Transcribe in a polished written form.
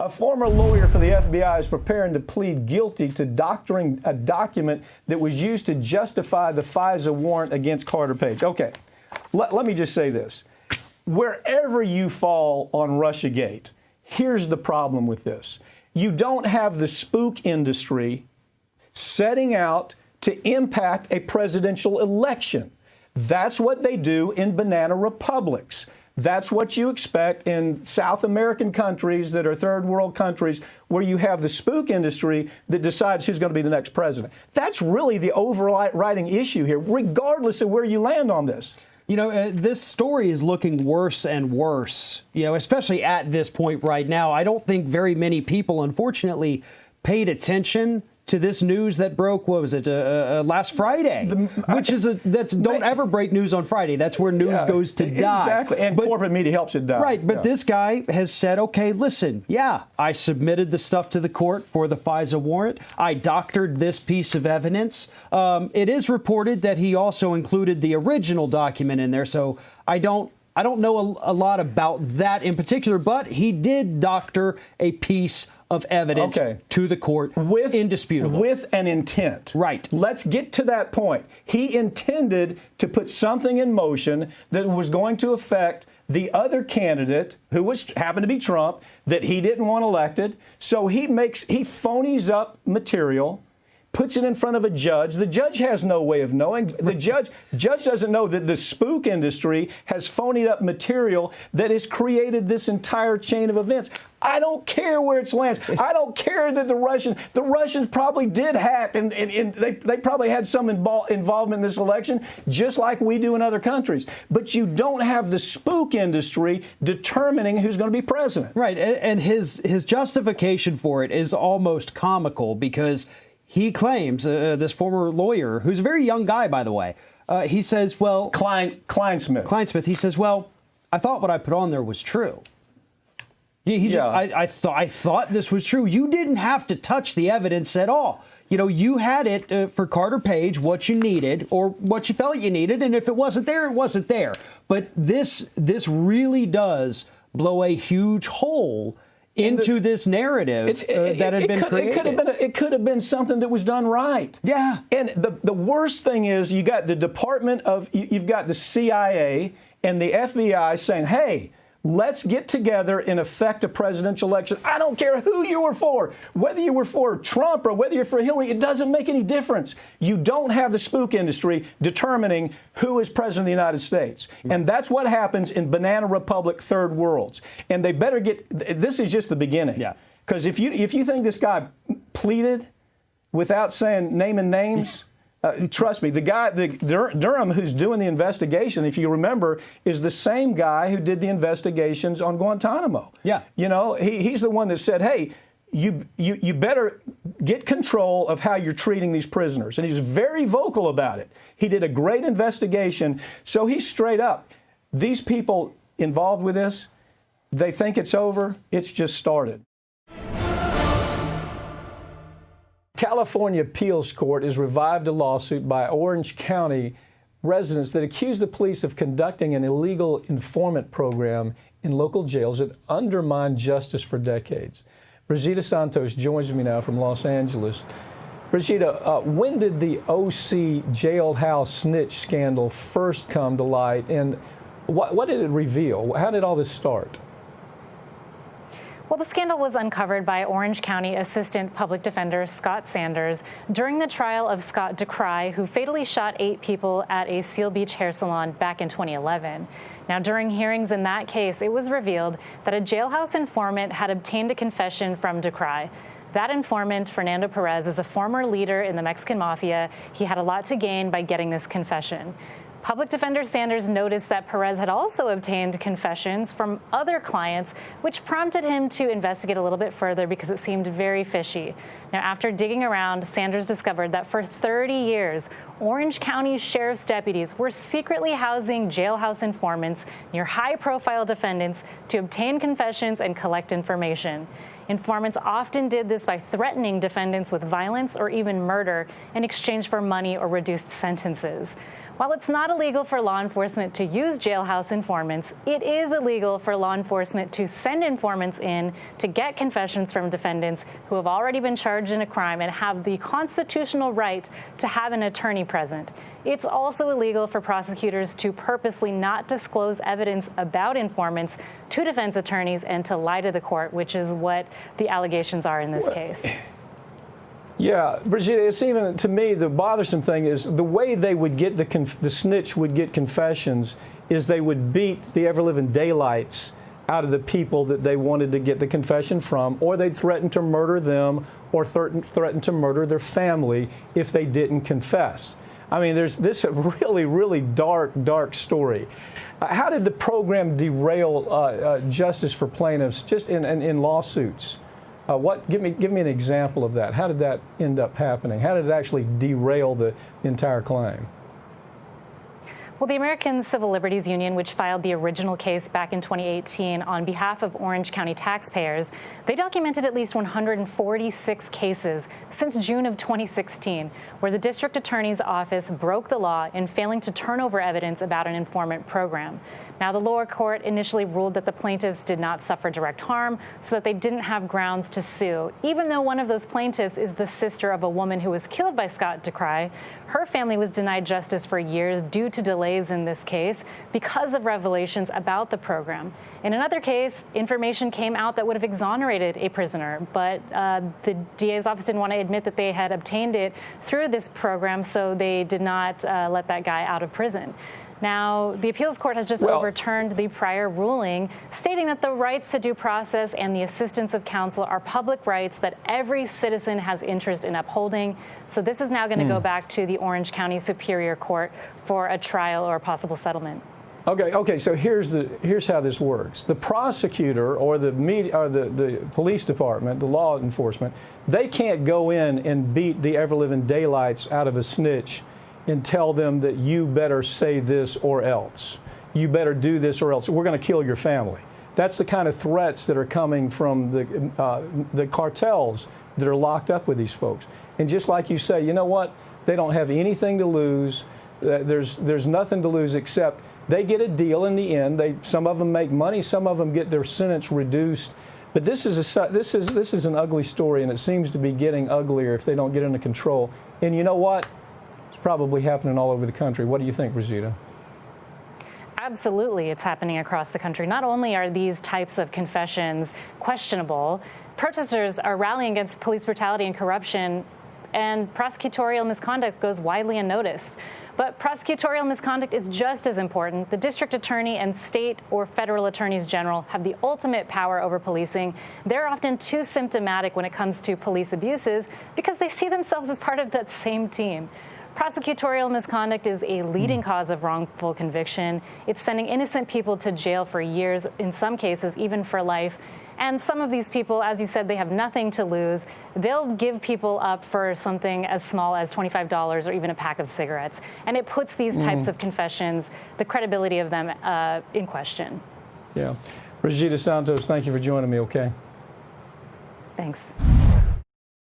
A former lawyer for the FBI is preparing to plead guilty to doctoring a document that was used to justify the FISA warrant against Carter Page. Okay, let me just say this. Wherever you fall on Russiagate, here's the problem with this. You don't have the spook industry setting out to impact a presidential election. That's what they do in banana republics. That's what you expect in South American countries that are third world countries where you have the spook industry that decides who's going to be the next president. That's really the overriding issue here, regardless of where you land on this. You know, this story is looking worse and worse, you know, especially at this point right now. I don't think very many people, unfortunately, paid attention to this news that broke, what was it, last Friday, don't ever break news on Friday. That's where news goes to die. Exactly, and corporate media helps it die. Right, but this guy has said, okay, listen, I submitted the stuff to the court for the FISA warrant. I doctored this piece of evidence. It is reported that he also included the original document in there, so I don't know a lot about that in particular, but he did doctor a piece of evidence to the court, indisputable. With an intent. Right. Let's get to that point. He intended to put something in motion that was going to affect the other candidate, who happened to be Trump, that he didn't want elected. So he phonies up material, puts it in front of a judge. The judge has no way of knowing. The judge doesn't know that the spook industry has phonied up material that has created this entire chain of events. I don't care where it lands. I don't care that the Russians probably did hack, and they probably had some involvement in this election, just like we do in other countries. But you don't have the spook industry determining who's going to be president. Right, and his justification for it is almost comical because he claims, this former lawyer, who's a very young guy, by the way, he says, well... Kleinsmith. He says, well, I thought what I put on there was true. I thought this was true. You didn't have to touch the evidence at all. You know, you had it for Carter Page, what you needed or what you felt you needed. And if it wasn't there, it wasn't there. But this really does blow a huge hole into this narrative that had been created. It could have been something that was done right. Yeah. And the worst thing is you've got the CIA and the FBI saying, hey, let's get together and affect a presidential election. I don't care who you were for, whether you were for Trump or whether you're for Hillary. It doesn't make any difference. You don't have the spook industry determining who is president of the United States. And that's what happens in banana republic third worlds. And they better this is just the beginning. Yeah. Because if you think this guy pleaded without naming names, trust me, the guy, Durham, who's doing the investigation, if you remember, is the same guy who did the investigations on Guantanamo. Yeah. You know, he's the one that said, hey, you better get control of how you're treating these prisoners. And he's very vocal about it. He did a great investigation. So he's straight up. These people involved with this, they think it's over. It's just started. California Appeals Court has revived a lawsuit by Orange County residents that accuse the police of conducting an illegal informant program in local jails that undermined justice for decades. Brigida Santos joins me now from Los Angeles. Brigida, when did the OC jailhouse snitch scandal first come to light, and what did it reveal? How did all this start? Well, the scandal was uncovered by Orange County Assistant Public Defender Scott Sanders during the trial of Scott DeCry, who fatally shot 8 people at a Seal Beach hair salon back in 2011. Now, during hearings in that case, it was revealed that a jailhouse informant had obtained a confession from DeCry. That informant, Fernando Perez, is a former leader in the Mexican mafia. He had a lot to gain by getting this confession. Public Defender Sanders noticed that Perez had also obtained confessions from other clients, which prompted him to investigate a little bit further because it seemed very fishy. Now, after digging around, Sanders discovered that for 30 years, Orange County Sheriff's deputies were secretly housing jailhouse informants near high-profile defendants to obtain confessions and collect information. Informants often did this by threatening defendants with violence or even murder in exchange for money or reduced sentences. While it's not not illegal for law enforcement to use jailhouse informants. It is illegal for law enforcement to send informants in to get confessions from defendants who have already been charged in a crime and have the constitutional right to have an attorney present. It's also illegal for prosecutors to purposely not disclose evidence about informants to defense attorneys and to lie to the court, which is what the allegations are in this case. Yeah, Brigitte, it's even, to me, the bothersome thing is the way they would get the snitch would get confessions is they would beat the ever-living daylights out of the people that they wanted to get the confession from, or they'd threaten to murder them or threaten to murder their family if they didn't confess. I mean, there's this really, really dark story. How did the program derail justice for plaintiffs just in lawsuits? Give me an example of that. How did that end up happening? How did it actually derail the entire claim? Well, the American Civil Liberties Union, which filed the original case back in 2018 on behalf of Orange County taxpayers, they documented at least 146 cases since June of 2016, where the district attorney's office broke the law in failing to turn over evidence about an informant program. Now, the lower court initially ruled that the plaintiffs did not suffer direct harm, so that they didn't have grounds to sue. Even though one of those plaintiffs is the sister of a woman who was killed by Scott DeCry, her family was denied justice for years due to delays in this case because of revelations about the program. In another case, information came out that would have exonerated a prisoner, but the DA's office didn't want to admit that they had obtained it through this program, so they did not let that guy out of prison. Now, the appeals court has just overturned the prior ruling, stating that the rights to due process and the assistance of counsel are public rights that every citizen has interest in upholding. So this is now going to go back to the Orange County Superior Court for a trial or a possible settlement. Okay. So here's how this works. The prosecutor or the police department, the law enforcement, they can't go in and beat the ever-living daylights out of a snitch and tell them that you better say this or else. You better do this or else. We're going to kill your family. That's the kind of threats that are coming from the cartels that are locked up with these folks. And just like you say, you know what? They don't have anything to lose. There's nothing to lose except they get a deal in the end. Some of them make money. Some of them get their sentence reduced. But this is an ugly story, and it seems to be getting uglier if they don't get under control. And you know what? It's probably happening all over the country. What do you think, Brigitte? Absolutely, it's happening across the country. Not only are these types of confessions questionable, protesters are rallying against police brutality and corruption, and prosecutorial misconduct goes widely unnoticed. But prosecutorial misconduct is just as important. The district attorney and state or federal attorneys general have the ultimate power over policing. They're often too symptomatic when it comes to police abuses because they see themselves as part of that same team. Prosecutorial misconduct is a leading cause of wrongful conviction. It's sending innocent people to jail for years, in some cases even for life. And some of these people, as you said, they have nothing to lose. They'll give people up for something as small as $25 or even a pack of cigarettes. And it puts these types of confessions, the credibility of them, in question. Yeah. Brigitte Santos, thank you for joining me, okay? Thanks.